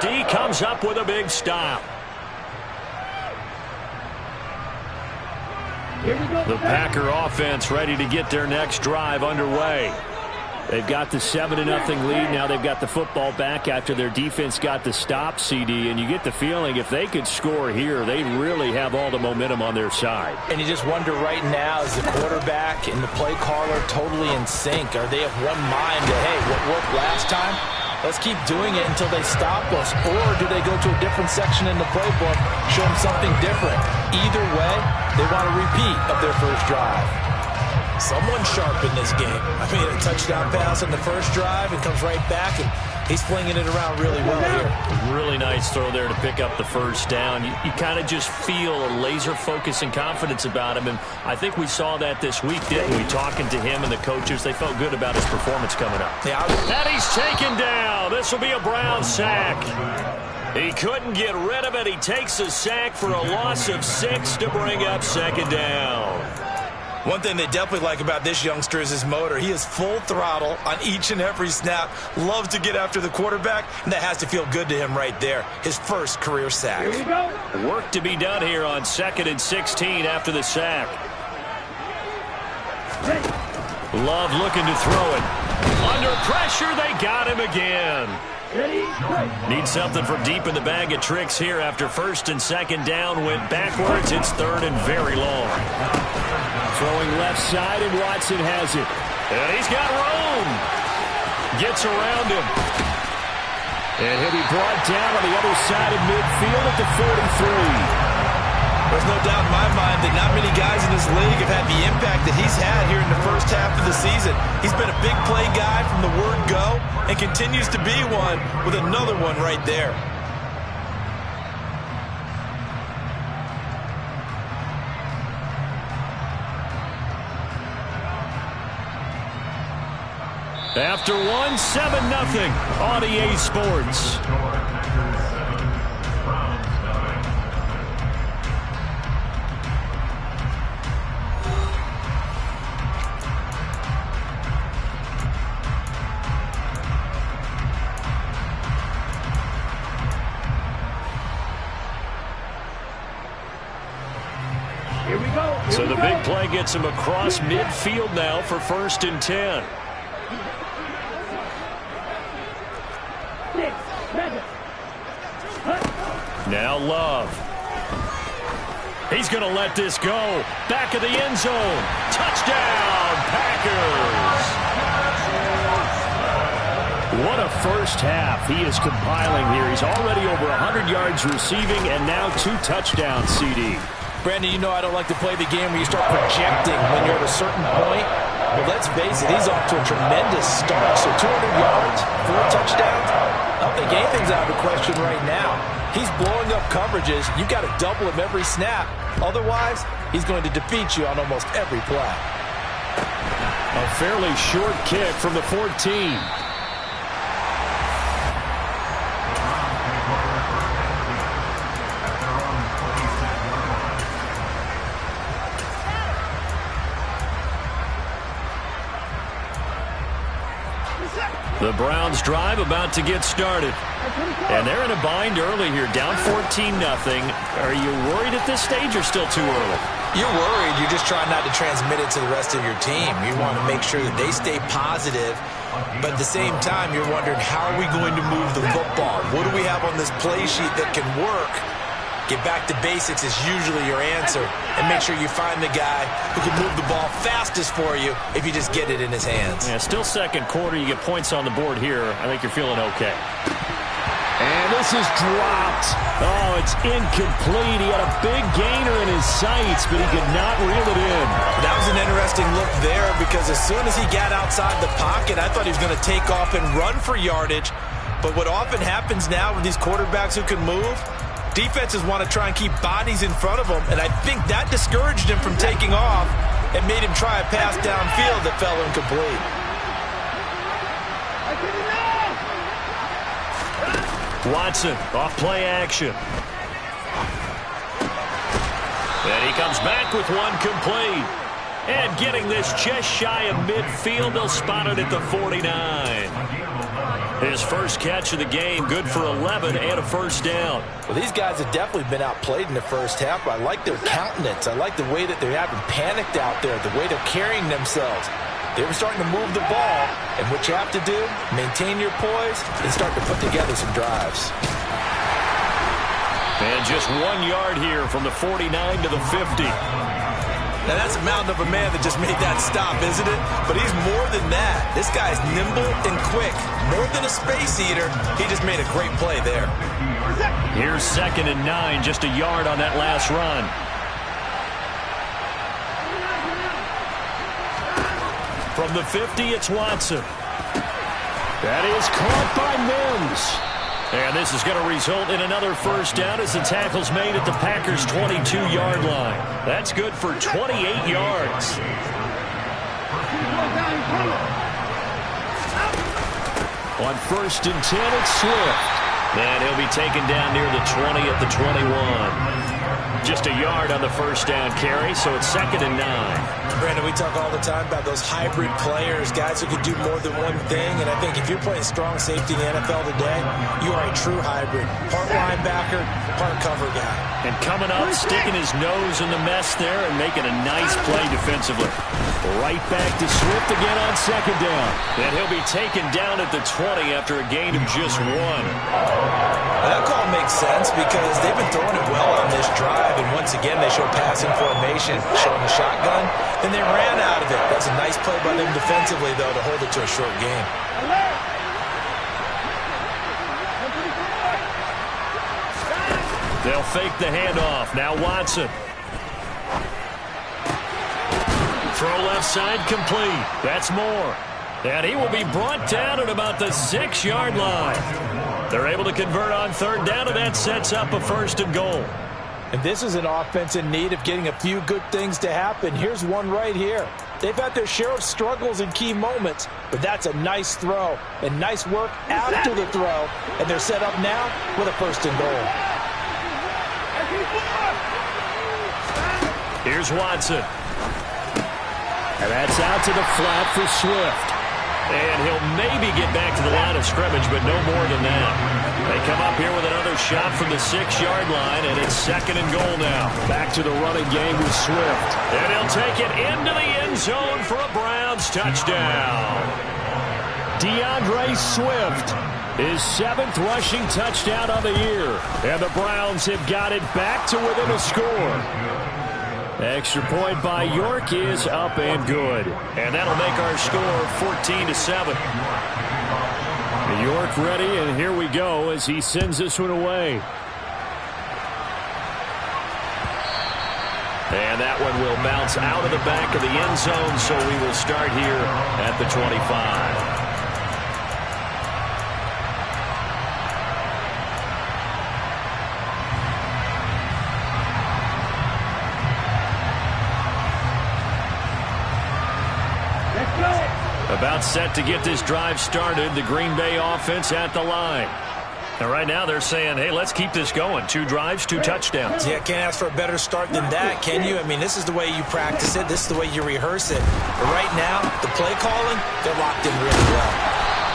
D comes up with a big stop. The Packer offense ready to get their next drive underway. They've got the 7-0 lead. Now they've got the football back after their defense got the stop, CD. And you get the feeling if they could score here, they really have all the momentum on their side. And you just wonder right now, is the quarterback and the play caller totally in sync? Are they of one mind that, hey, what worked last time? Let's keep doing it until they stop us. Or do they go to a different section in the playbook, show them something different? Either way, they want a repeat of their first drive. Someone sharp in this game. I mean, a touchdown pass on the first drive and comes right back, and he's flinging it around really well here. Really nice throw there to pick up the first down. You kind of just feel a laser focus and confidence about him, and I think we saw that this week, didn't we? Talking to him and the coaches, they felt good about his performance coming up. Yeah, and he's taken down. This will be a Brown sack. He couldn't get rid of it. He takes a sack for a loss of 6 to bring up second down. One thing they definitely like about this youngster is his motor. He is full throttle on each and every snap. Loves to get after the quarterback, and that has to feel good to him right there. His first career sack. Here we go. Work to be done here on 2nd and 16 after the sack. Love looking to throw it. Under pressure, they got him again. Need something from deep in the bag of tricks here after 1st and 2nd down. Went backwards. It's 3rd and very long. Throwing left side, and Watson has it. And he's got room. Gets around him. And he'll be brought down on the other side of midfield at the 43. There's no doubt in my mind that not many guys in this league have had the impact that he's had here in the first half of the season. He's been a big play guy from the word go and continues to be one with another one right there. After one, 7-0 on EA Sports. So the big play gets him across midfield now for 1st and 10. Now Love. He's going to let this go. Back of the end zone. Touchdown, Packers. What a first half he is compiling here. He's already over 100 yards receiving and now 2 touchdowns, CD. Brandon, you know I don't like to play the game where you start projecting when you're at a certain point. But let's face it, he's off to a tremendous start. So 200 yards, 4 touchdowns. I don't think anything's out of the question right now. He's blowing up coverages. You've got to double him every snap. Otherwise, he's going to defeat you on almost every play. A fairly short kick from the 14. The Browns drive about to get started. And they're in a bind early here, down 14-0. Are you worried at this stage or still too early? You're worried. You're just trying not to transmit it to the rest of your team. You want to make sure that they stay positive. But at the same time, you're wondering, how are we going to move the football? What do we have on this play sheet that can work? Get back to basics is usually your answer. And make sure you find the guy who can move the ball fastest for you if you just get it in his hands. Yeah, still second quarter. You get points on the board here. I think you're feeling okay. And this is dropped. Oh, it's incomplete. He had a big gainer in his sights, but he could not reel it in. That was an interesting look there because as soon as he got outside the pocket, I thought he was going to take off and run for yardage. But what often happens now with these quarterbacks who can move, defenses want to try and keep bodies in front of them, and I think that discouraged him from taking off and made him try a pass downfield that fell incomplete. Watson off play action. And he comes back with one complete. And getting this just shy of midfield, they'll spot it at the 49. His first catch of the game, good for 11 and a first down. Well, these guys have definitely been outplayed in the first half. I like their countenance. I like the way that they haven't panicked out there, the way they're carrying themselves. They were starting to move the ball, and what you have to do, maintain your poise and start to put together some drives. And just 1 yard here from the 49 to the 50. Now, that's a mountain of a man that just made that stop, isn't it? But he's more than that. This guy's nimble and quick. More than a space eater, he just made a great play there. Here's 2nd and 9, just a yard on that last run. From the 50, it's Watson. That is caught by Mims. And this is going to result in another first down as the tackle's made at the Packers' 22-yard line. That's good for 28 yards. On 1st and 10, it's Swift. And he'll be taken down near the 20 at the 21. Just a yard on the first down carry, so it's 2nd and 9. Brandon, we talk all the time about those hybrid players, guys who can do more than one thing. And I think if you're playing strong safety in the NFL today, you are a true hybrid. Part linebacker, part cover guy. And coming up, sticking his nose in the mess there and making a nice play defensively. Right back to Swift again on 2nd down. And he'll be taken down at the 20 after a gain of just 1. That call makes sense because they've been throwing it well on this drive, and once again they show passing formation, showing the shotgun, and they ran out of it. That's a nice play by them defensively, though, to hold it to a short game. They'll fake the handoff. Now Watson. Throw left side complete. That's Moore. And he will be brought down at about the 6-yard line. They're able to convert on 3rd down, and that sets up a 1st and goal. And this is an offense in need of getting a few good things to happen. Here's one right here. They've had their share of struggles in key moments, but that's a nice throw and nice work after the throw. And they're set up now with a 1st and goal. Here's Watson. And that's out to the flat for Swift. And he'll maybe get back to the line of scrimmage, but no more than that. They come up here with another shot from the 6-yard line, and it's 2nd and goal now. Back to the running game with Swift. And he'll take it into the end zone for a Browns touchdown. DeAndre Swift, his 7th rushing touchdown on the year. And the Browns have got it back to within a score. Extra point by York is up and good. And that'll make our score 14-7. York ready, and here we go as he sends this one away. And that one will bounce out of the back of the end zone, so we will start here at the 25. About set to get this drive started, the Green Bay offense at the line. And right now they're saying, hey, let's keep this going. 2 drives, 2 touchdowns. Yeah, can't ask for a better start than that, can you? I mean, this is the way you practice it. This is the way you rehearse it. But right now, the play calling, they're locked in really well.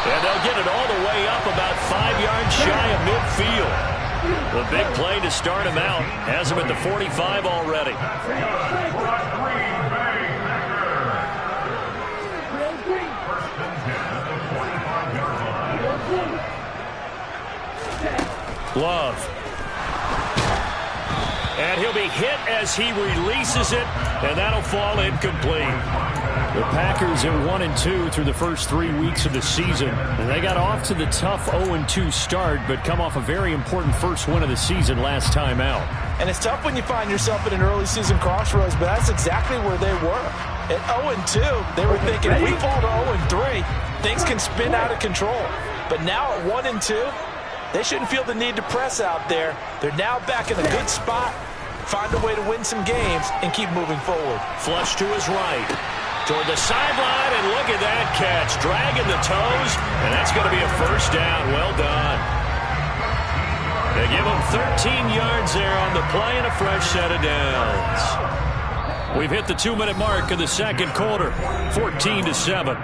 And they'll get it all the way up about 5 yards shy of midfield. The big play to start him out has him at the 45 already. Love. And he'll be hit as he releases it, and that'll fall incomplete. The Packers are 1-2 through the first 3 weeks of the season. And they got off to the tough 0-2 start, but come off a very important first win of the season last time out. And it's tough when you find yourself at an early season crossroads, but that's exactly where they were. At 0-2, they were thinking, if we fall to 0-3, things can spin out of control. But now at 1-2, they shouldn't feel the need to press out there. They're now back in a good spot, find a way to win some games, and keep moving forward. Flush to his right, toward the sideline, and look at that catch. Dragging the toes, and that's going to be a first down. Well done. They give him 13 yards there on the play and a fresh set of downs. We've hit the 2-minute mark of the second quarter, 14-7.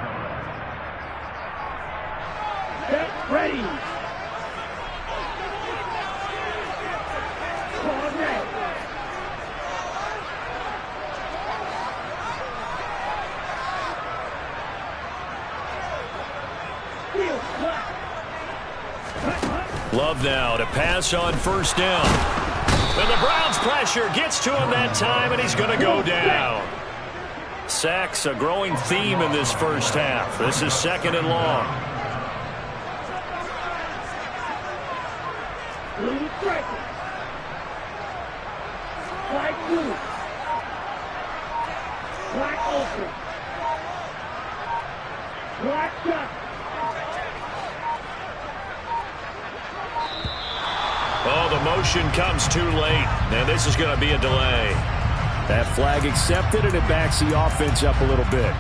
Love now to pass on first down. And the Browns pressure gets to him that time, and he's going to go down. Sacks a growing theme in this first half. This is 2nd and long. Oh, the motion comes too late, and this is going to be a delay. That flag accepted, and it backs the offense up a little bit.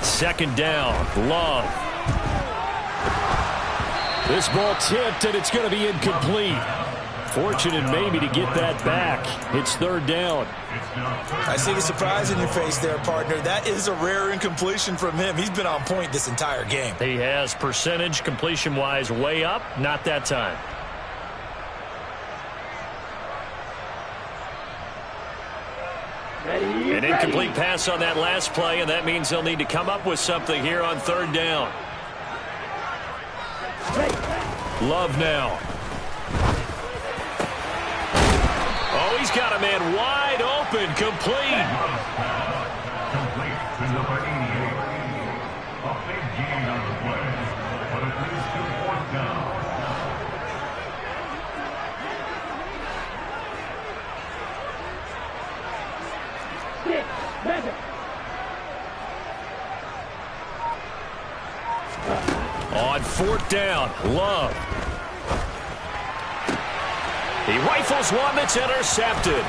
Second down, Love. This ball tipped, and it's going to be incomplete. Fortunate maybe to get that back. It's 3rd down. I see the surprise in your face there, partner. That is a rare incompletion from him. He's been on point this entire game. He has percentage completion-wise way up, not that time. An incomplete pass on that last play, and that means they'll need to come up with something here on 3rd down. Love now. Oh, he's got a man wide open, complete. Complete to number 88. A big gain on the play, but it leads to 4th down. On 4th down, Love. He rifles one that's intercepted.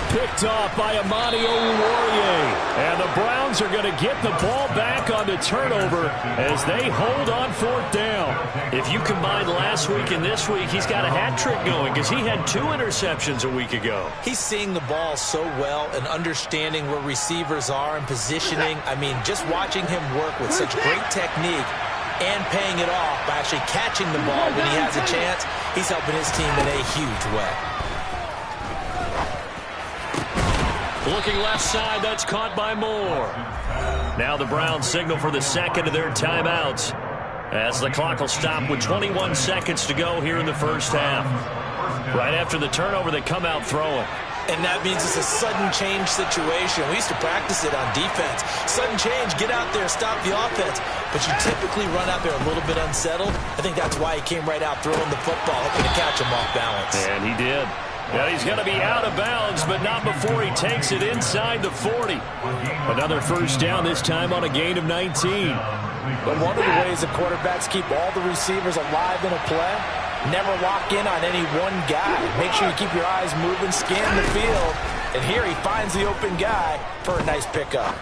Picked off by Amani Oruwariye. And the Browns are going to get the ball back on the turnover as they hold on 4th down. If you combine last week and this week, he's got a hat trick going because he had 2 interceptions a week ago. He's seeing the ball so well and understanding where receivers are and positioning. I mean, just watching him work with such great technique and paying it off by actually catching the ball when he has a chance, he's helping his team in a huge way. Looking left side, that's caught by Moore. Now the Browns signal for the 2nd of their timeouts as the clock will stop with 21 seconds to go here in the first half. Right after the turnover, they come out throwing. And that means it's a sudden change situation. We used to practice it on defense. Sudden change, get out there, stop the offense. But you typically run out there a little bit unsettled. I think that's why he came right out throwing the football, hoping to catch him off balance. And he did. Yeah, he's going to be out of bounds, but not before he takes it inside the 40. Another first down, this time on a gain of 19. But one of the ways that quarterbacks keep all the receivers alive in a play, never lock in on any one guy. Make sure you keep your eyes moving, scan the field. And here he finds the open guy for a nice pickup.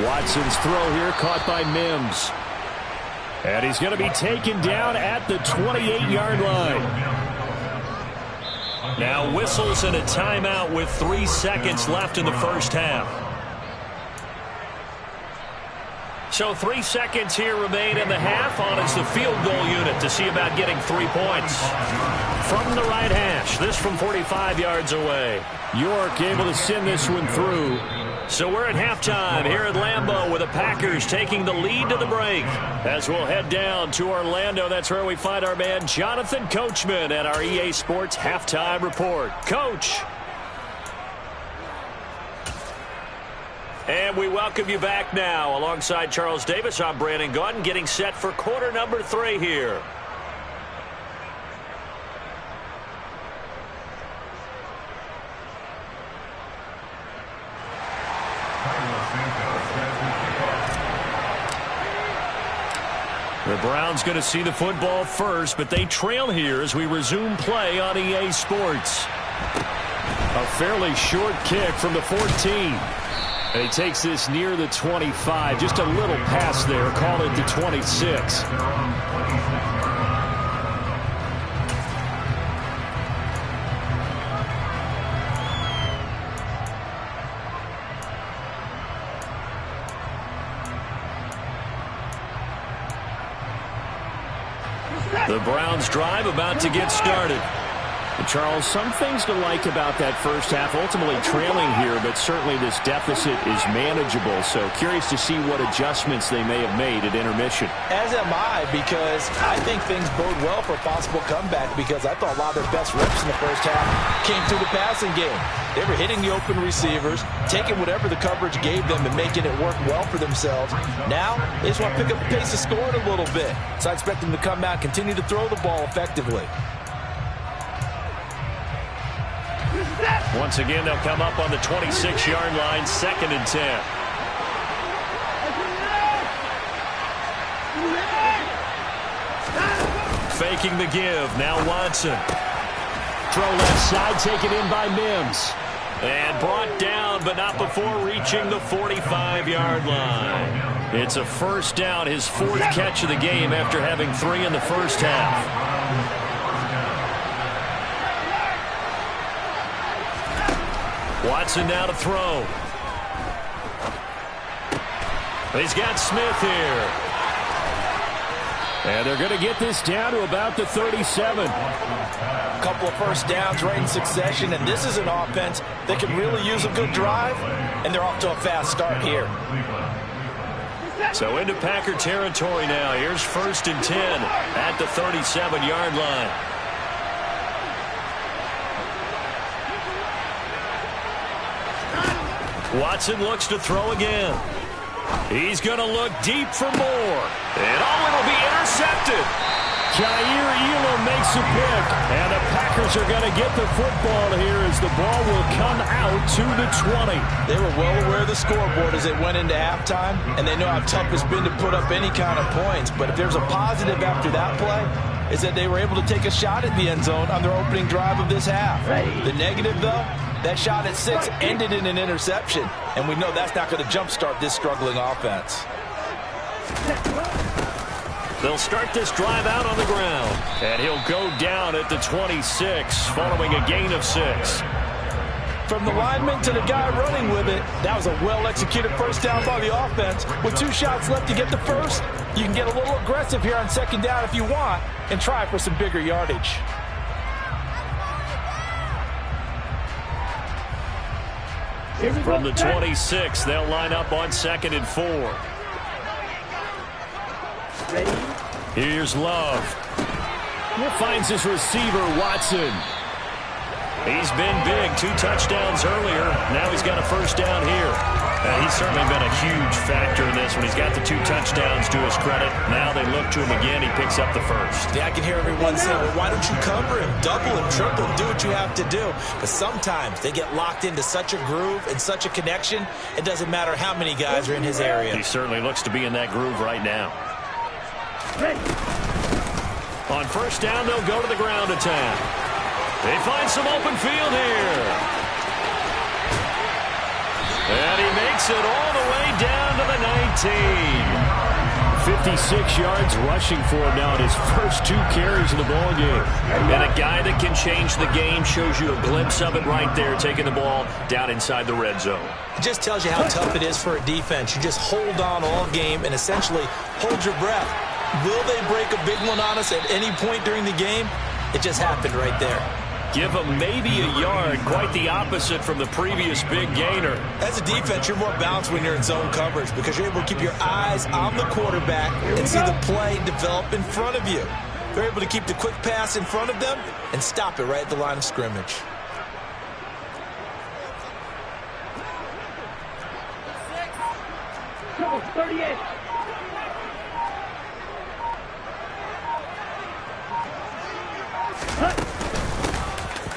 Watson's throw here caught by Mims. And he's going to be taken down at the 28-yard line. Now whistles and a timeout with 3 seconds left in the first half. So 3 seconds here remain in the half. On is the field goal unit to see about getting 3 points. From the right hash, this from 45 yards away. York able to send this one through. So we're at halftime here at Lambeau with the Packers taking the lead to the break. As we'll head down to Orlando, that's where we find our man Jonathan Coachman at our EA Sports Halftime Report. Coach. And we welcome you back now. Alongside Charles Davis, I'm Brandon Gaudin, getting set for quarter number 3 here. The Browns going to see the football first, but they trail here as we resume play on EA Sports. A fairly short kick from the 14. And he takes this near the 25. Just a little pass there. Call it the 26. The Browns drive about to get started. And Charles, some things to like about that first half. Ultimately trailing here, but certainly this deficit is manageable. So curious to see what adjustments they may have made at intermission. As am I, because I think things bode well for a possible comeback, because I thought a lot of their best reps in the first half came through the passing game. They were hitting the open receivers, taking whatever the coverage gave them and making it work well for themselves. Now, they just want to pick up the pace of scoring a little bit. So I expect them to come out and continue to throw the ball effectively. Once again, they'll come up on the 26-yard line, 2nd and 10. Faking the give. Now Watson. Throw left side, taken in by Mims. And brought down, but not before reaching the 45-yard line. It's a first down, his 4th catch of the game after having 3 in the first half. Watson now to throw. He's got Smith here. And they're going to get this down to about the 37. A couple of first downs right in succession, and this is an offense that can really use a good drive, and they're off to a fast start here. So into Packer territory now. Here's 1st and 10 at the 37-yard line. Watson looks to throw again. He's going to look deep for more. And it'll be intercepted. Jair Elam makes a pick. And the Packers are going to get the football here as the ball will come out to the 20. They were well aware of the scoreboard as they went into halftime, and they know how tough it's been to put up any kind of points. But if there's a positive after that play, is that they were able to take a shot at the end zone on their opening drive of this half. The negative, though, that shot at 6 ended in an interception, and we know that's not going to jumpstart this struggling offense. They'll start this drive out on the ground, and he'll go down at the 26 following a gain of 6. From the lineman to the guy running with it, that was a well-executed first down by the offense. With 2 shots left to get the first, you can get a little aggressive here on 2nd down if you want and try for some bigger yardage. From the 26, they'll line up on 2nd and 4. Here's Love. Finds his receiver, Watson. He's been big. 2 touchdowns earlier. Now he's got a first down here. He's certainly been a huge factor in this when he's got the 2 touchdowns to his credit. Now they look to him again. He picks up the first. Yeah, I can hear everyone saying, well, why don't you cover him? Double him, triple him, do what you have to do. But sometimes they get locked into such a groove and such a connection, it doesn't matter how many guys are in his area. He certainly looks to be in that groove right now. On first down, they'll go to the ground attack. They find some open field here. And he makes it all the way down to the 19. 56 yards rushing for him now in his first 2 carries of the ball game. And a guy that can change the game, shows you a glimpse of it right there, taking the ball down inside the red zone. It just tells you how tough it is for a defense. You just hold on all game and essentially hold your breath. Will they break a big one on us at any point during the game? It just happened right there. Give them maybe a yard, quite the opposite from the previous big gainer. As a defense, you're more balanced when you're in zone coverage because you're able to keep your eyes on the quarterback and see the play develop in front of you. They're able to keep the quick pass in front of them and stop it right at the line of scrimmage. Number 38.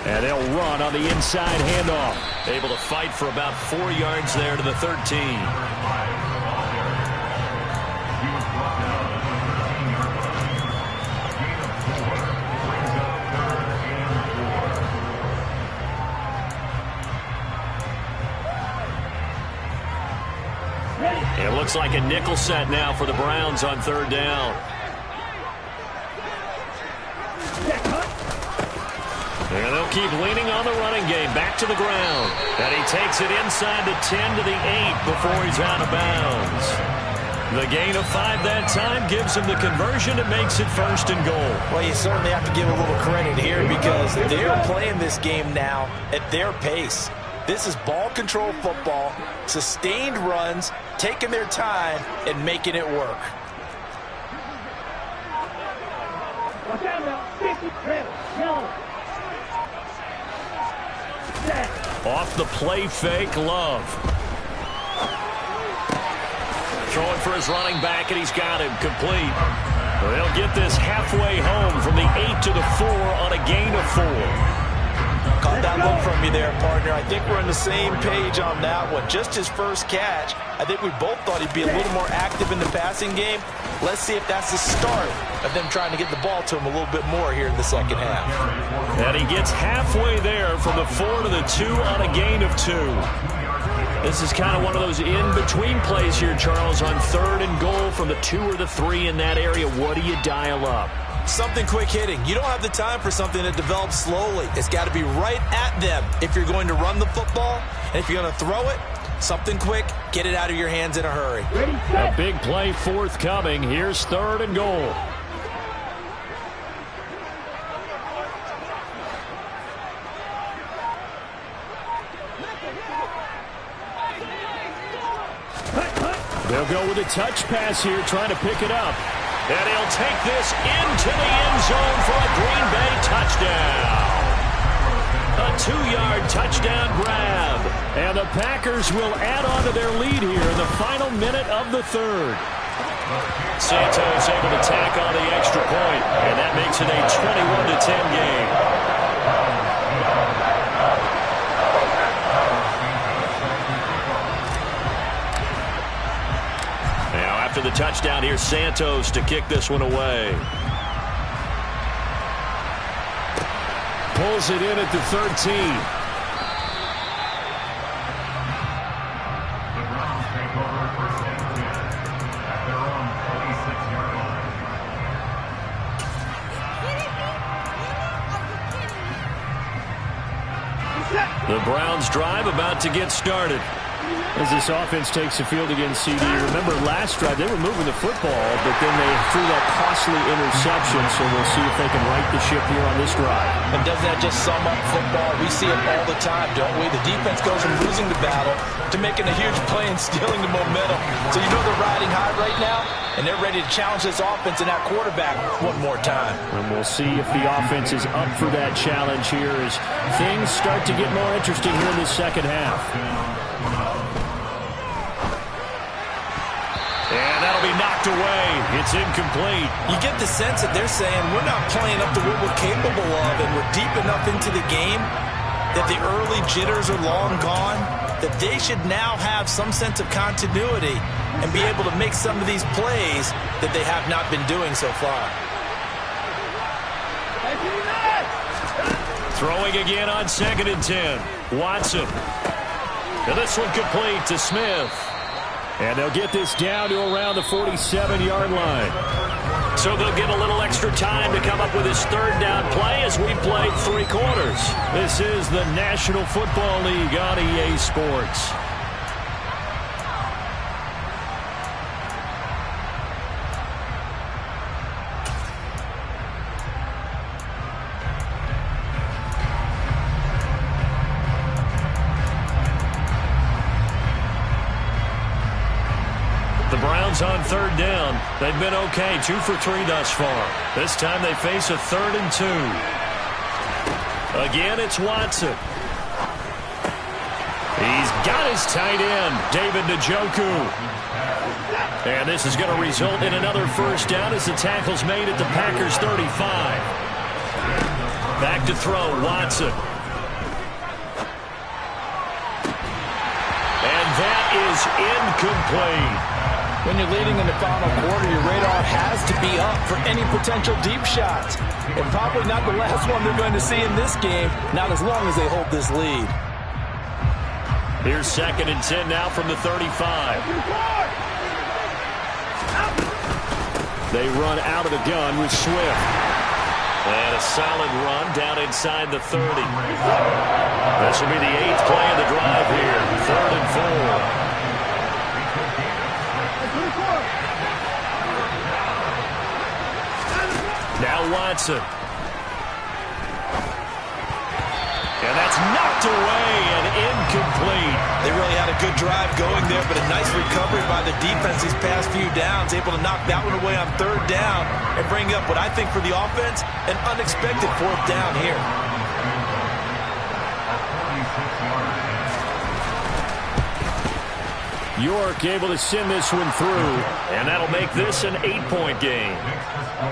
And they'll run on the inside handoff. Able to fight for about 4 yards there to the 13. Looks like a nickel set now for the Browns on third down. And they'll keep leaning on the running game. Back to the ground. And he takes it inside the 10 to the 8 before he's out of bounds. The gain of 5 that time gives him the conversion. It makes it 1st and goal. Well, you certainly have to give a little credit here because they're playing this game now at their pace. This is ball control football, sustained runs, taking their time and making it work. Off the play fake, Love. Throwing for his running back, and he's got him complete. They'll get this halfway home from the 8 to the 4 on a gain of 4. Caught that look from you there, partner. I think we're on the same page on that one. Just his first catch. I think we both thought he'd be a little more active in the passing game. Let's see if that's the start of them trying to get the ball to him a little bit more here in the second half. And he gets halfway there from the 4 to the 2 on a gain of 2. This is kind of one of those in-between plays here, Charles, on 3rd and goal from the 2 or the 3 in that area. What do you dial up? Something quick hitting. You don't have the time for something that develops slowly. It's got to be right at them if you're going to run the football. And if you're going to throw it, something quick, get it out of your hands in a hurry. A big play forthcoming. Here's 3rd and goal. They'll go with a touch pass here, trying to pick it up. And he'll take this into the end zone for a Green Bay touchdown. A 2-yard touchdown grab. And the Packers will add on to their lead here in the final minute of the 3rd. Santos able to tack on the extra point, and that makes it a 21-10 game. After the touchdown, here's Santos to kick this one away. Pulls it in at the 13. The Browns take over 1st and 10 at their own 26-yard line. The Browns drive about to get started. As this offense takes the field against CD. Remember last drive, they were moving the football, but then they threw that costly interception, so we'll see if they can right the ship here on this drive. And doesn't that just sum up football? We see it all the time, don't we? The defense goes from losing the battle to making a huge play and stealing the momentum. So you know they're riding high right now, and they're ready to challenge this offense and that quarterback one more time. And we'll see if the offense is up for that challenge here as things start to get more interesting here in the second half. And that'll be knocked away. It's incomplete. You get the sense that they're saying we're not playing up to what we're capable of, and we're deep enough into the game that the early jitters are long gone, that they should now have some sense of continuity and be able to make some of these plays that they have not been doing so far. Throwing again on 2nd and 10. Watson. And this one complete to Smith. And they'll get this down to around the 47-yard line. So they'll get a little extra time to come up with his 3rd down play as we played 3 quarters. This is the National Football League on EA Sports. On 3rd down. They've been okay. 2 for 3 thus far. This time they face a 3rd and 2. Again, it's Watson. He's got his tight end, David Njoku. And this is going to result in another 1st down as the tackle's made at the Packers' 35. Back to throw, Watson. And that is incomplete. When you're leading in the final quarter, your radar has to be up for any potential deep shots. And probably not the last one they're going to see in this game, not as long as they hold this lead. Here's 2nd and 10 now from the 35. They run out of the gun with Swift. And a solid run down inside the 30. This will be the 8th play of the drive here. 3rd and 4. Now Watson. And that's knocked away and incomplete. They really had a good drive going there, but a nice recovery by the defense these past few downs, able to knock that one away on 3rd down and bring up what I think for the offense, an unexpected 4th down here. York able to send this one through. And that'll make this an 8-point game.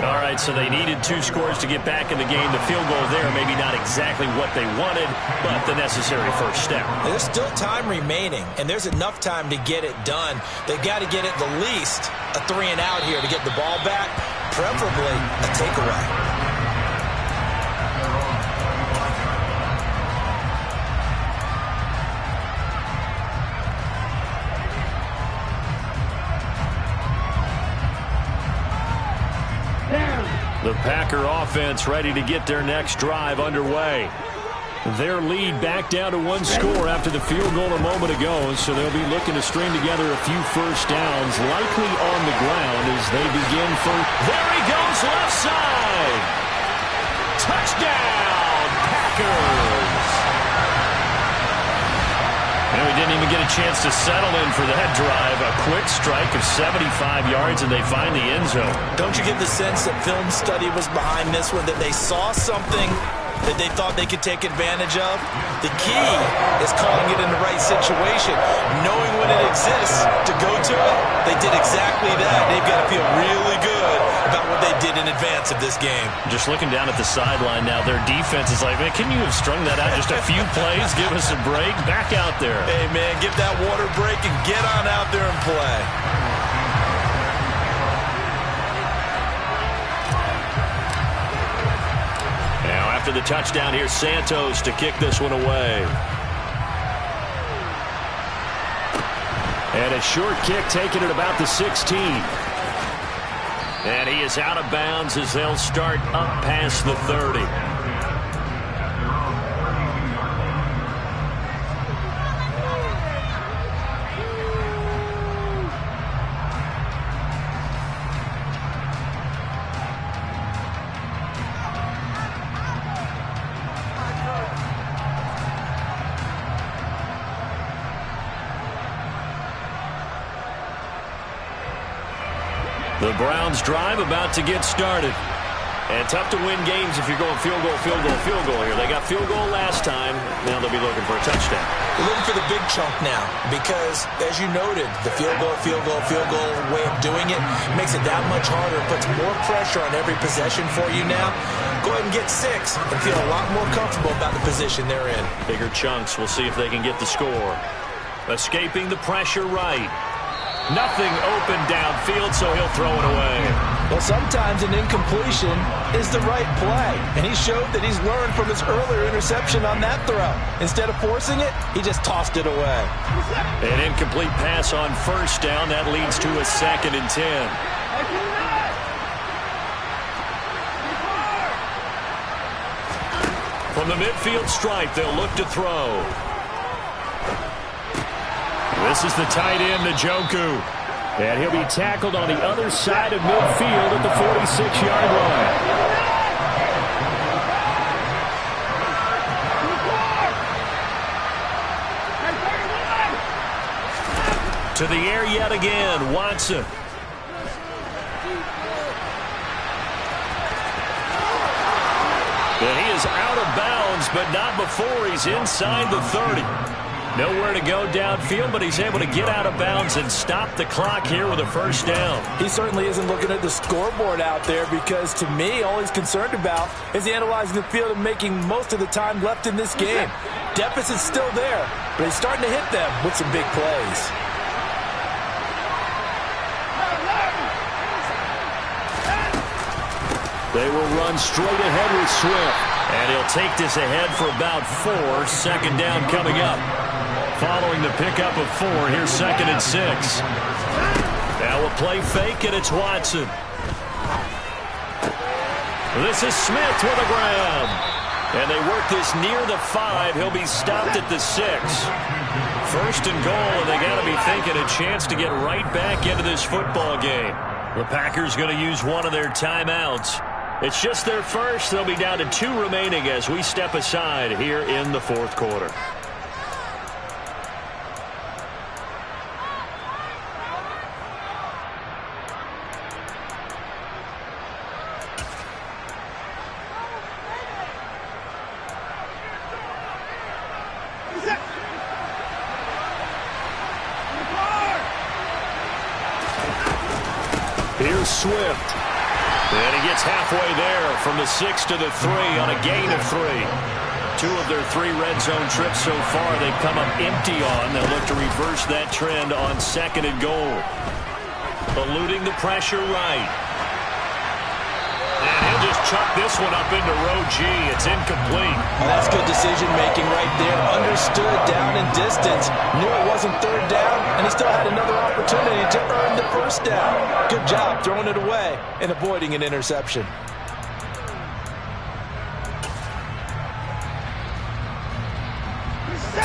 All right, so they needed 2 scores to get back in the game. The field goal there, maybe not exactly what they wanted, but the necessary first step. There's still time remaining, and there's enough time to get it done. They've got to get it the least a 3-and-out here to get the ball back, preferably a takeaway. The Packer offense ready to get their next drive underway. Their lead back down to 1 score after the field goal a moment ago, so they'll be looking to string together a few first downs, likely on the ground as they begin first. There he goes, left side. Touchdown, Packers. And we didn't even get a chance to settle in for that drive. A quick strike of 75 yards, and they find the end zone. Don't you get the sense that film study was behind this one, that they saw something that they thought they could take advantage of? The key is calling it in the right situation, knowing when it exists to go to it. They did exactly that. They've got to feel really good about what they did in advance of this game. Just looking down at the sideline now, their defense is like, man, can you have strung that out just a few plays? Give us a break. Back out there. Hey, man, give that water break and get on out there and play. Now, after the touchdown, here's Santos to kick this one away. And a short kick taken at about the 16. And he is out of bounds as they'll start up past the 30. The Browns drive about to get started. And tough to win games if you're going field goal, field goal, field goal here. They got field goal last time. Now they'll be looking for a touchdown. They're looking for the big chunk now because, as you noted, the field goal way of doing it makes it that much harder. It puts more pressure on every possession for you now. Go ahead and get 6 and feel a lot more comfortable about the position they're in. Bigger chunks. We'll see if they can get the score. Escaping the pressure right. Nothing open downfield, so he'll throw it away. Well, sometimes an incompletion is the right play, and he showed that he's learned from his earlier interception on that throw. Instead of forcing it, he just tossed it away. An incomplete pass on first down. That leads to a 2nd and 10. From the midfield stripe, they'll look to throw. This is the tight end, Njoku. And he'll be tackled on the other side of midfield at the 46-yard line. To the air yet again, Watson. And he is out of bounds, but not before he's inside the 30. Nowhere to go downfield, but he's able to get out of bounds and stop the clock here with a first down. He certainly isn't looking at the scoreboard out there because, to me, all he's concerned about is analyzing the field and making most of the time left in this game. Deficit's still there, but he's starting to hit them with some big plays. They will run straight ahead with Swift. And he'll take this ahead for about 4. 2nd down coming up. Following the pickup of 4, here's 2nd and 6. Now a play fake, and it's Watson. This is Smith with a grab. And they work this near the 5. He'll be stopped at the 6. First and goal, and they got to be thinking a chance to get right back into this football game. The Packers going to use one of their timeouts. It's just their first. They'll be down to 2 remaining as we step aside here in the fourth quarter. Here's Swift. And he gets halfway there from the 6 to the 3 on a gain of 3. 2 of their 3 red zone trips so far they've come up empty on. They'll look to reverse that trend on 2nd and goal. Eluding the pressure right. And he'll just chuck this one up into row G. It's incomplete. Well, that's good decision-making right there. Understood down and distance. Knew it wasn't 3rd down, and he still had another opportunity to earn the 1st down. Good job throwing it away and avoiding an interception.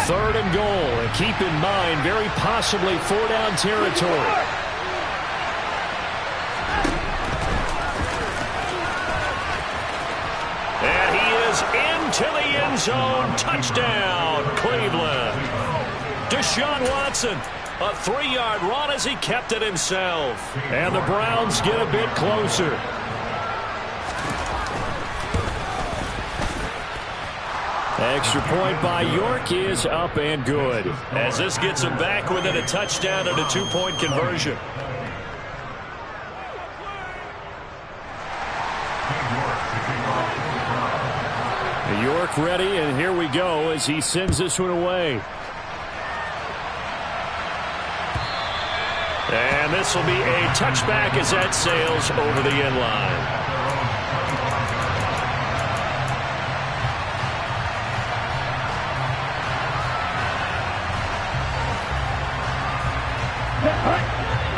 Third and goal. And keep in mind, very possibly 4-down territory. And he is into the end zone. Touchdown, Cleveland. Deshaun Watson, a 3-yard run as he kept it himself. And the Browns get a bit closer. Extra point by York is up and good. As this gets him back within a touchdown and a 2-point conversion. York ready, and here we go as he sends this one away. And this will be a touchback as that sails over the end line.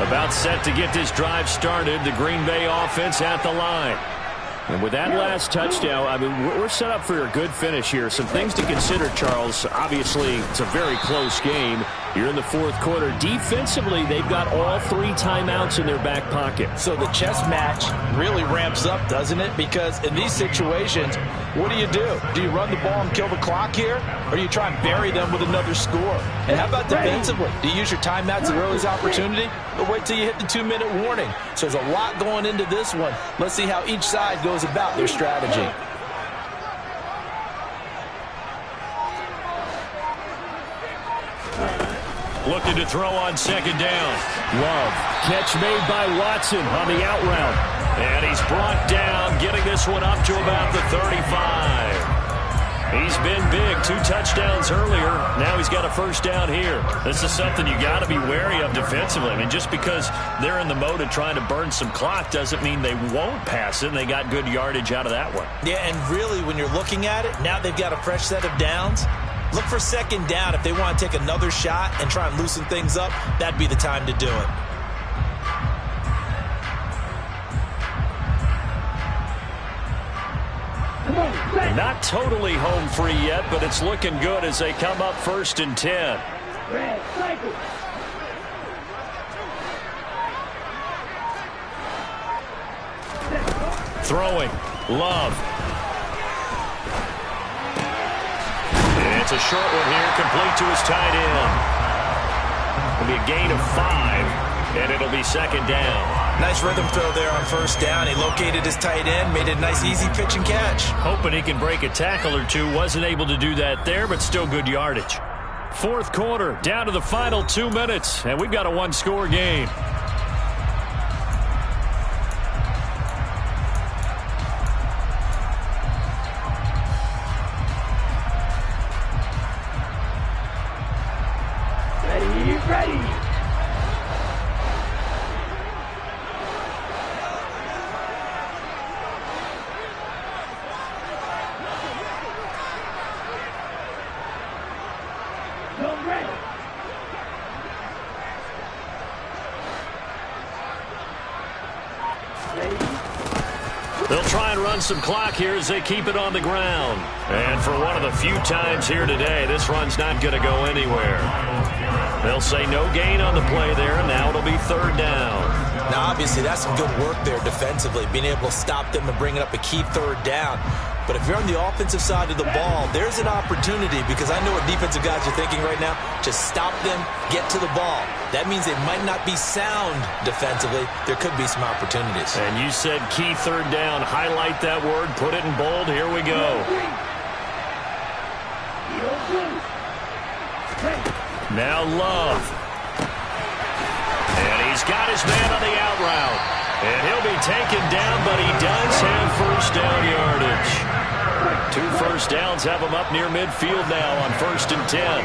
About set to get this drive started. The Green Bay offense at the line. And with that last touchdown, I mean, we're set up for a good finish here. Some things to consider, Charles. Obviously, it's a very close game. You're in the fourth quarter. Defensively, they've got all 3 timeouts in their back pocket. So the chess match really ramps up, doesn't it? Because in these situations, what do? Do you run the ball and kill the clock here? Or do you try and bury them with another score? And how about defensively? Do you use your timeouts at earliest opportunity? Or wait till you hit the 2-minute warning? So there's a lot going into this one. Let's see how each side goes about their strategy. Looking to throw on 2nd down. Love. Catch made by Watson on the out route. And he's brought down, getting this one up to about the 35. He's been big. 2 touchdowns earlier. Now he's got a 1st down here. This is something you got to be wary of defensively. I mean, just because they're in the mode of trying to burn some clock doesn't mean they won't pass it. And they got good yardage out of that one. Yeah, and really, when you're looking at it, now they've got a fresh set of downs. Look for 2nd down. If they want to take another shot and try and loosen things up, that'd be the time to do it. Not totally home free yet, but it's looking good as they come up 1st and 10. Throwing. Love. And it's a short one here, complete to his tight end. It'll be a gain of 5, and it'll be 2nd down. Nice rhythm throw there on 1st down. He located his tight end, made it a nice easy pitch and catch. Hoping he can break a tackle or 2. Wasn't able to do that there, but still good yardage. Fourth quarter, down to the final 2 minutes, and we've got a 1-score game. Ready. They'll try and run some clock here as they keep it on the ground. And for one of the few times here today, this run's not going to go anywhere. They'll say no gain on the play there, and now it'll be third down. Now, obviously, that's some good work there defensively, being able to stop them and bring it up a key third down. But if you're on the offensive side of the ball, there's an opportunity, because I know what defensive guys are thinking right now. Just stop them, get to the ball. That means they might not be sound defensively. There could be some opportunities. And you said key third down. Highlight that word, put it in bold. Here we go. Now Love. And he's got his man on the out route. And he'll be taken down, but he does have first down yardage. 2 first downs have him up near midfield now on 1st and 10.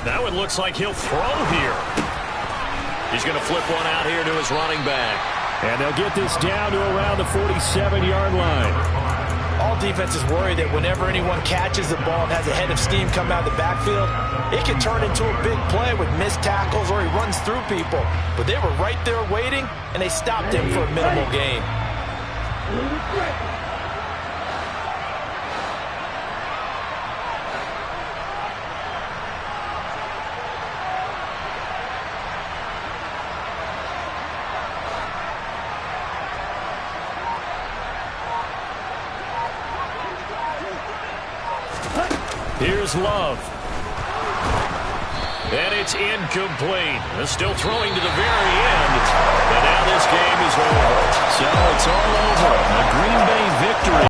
Now it looks like he'll throw here. He's going to flip one out here to his running back. And they'll get this down to around the 47-yard line. All defenses worry that whenever anyone catches the ball and has a head of steam come out of the backfield, it can turn into a big play with missed tackles or he runs through people. But they were right there waiting, and they stopped him for a minimal gain. Here's Love. And it's incomplete. They're still throwing to the very end. But now this game is over. So it's all over. A Green Bay victory.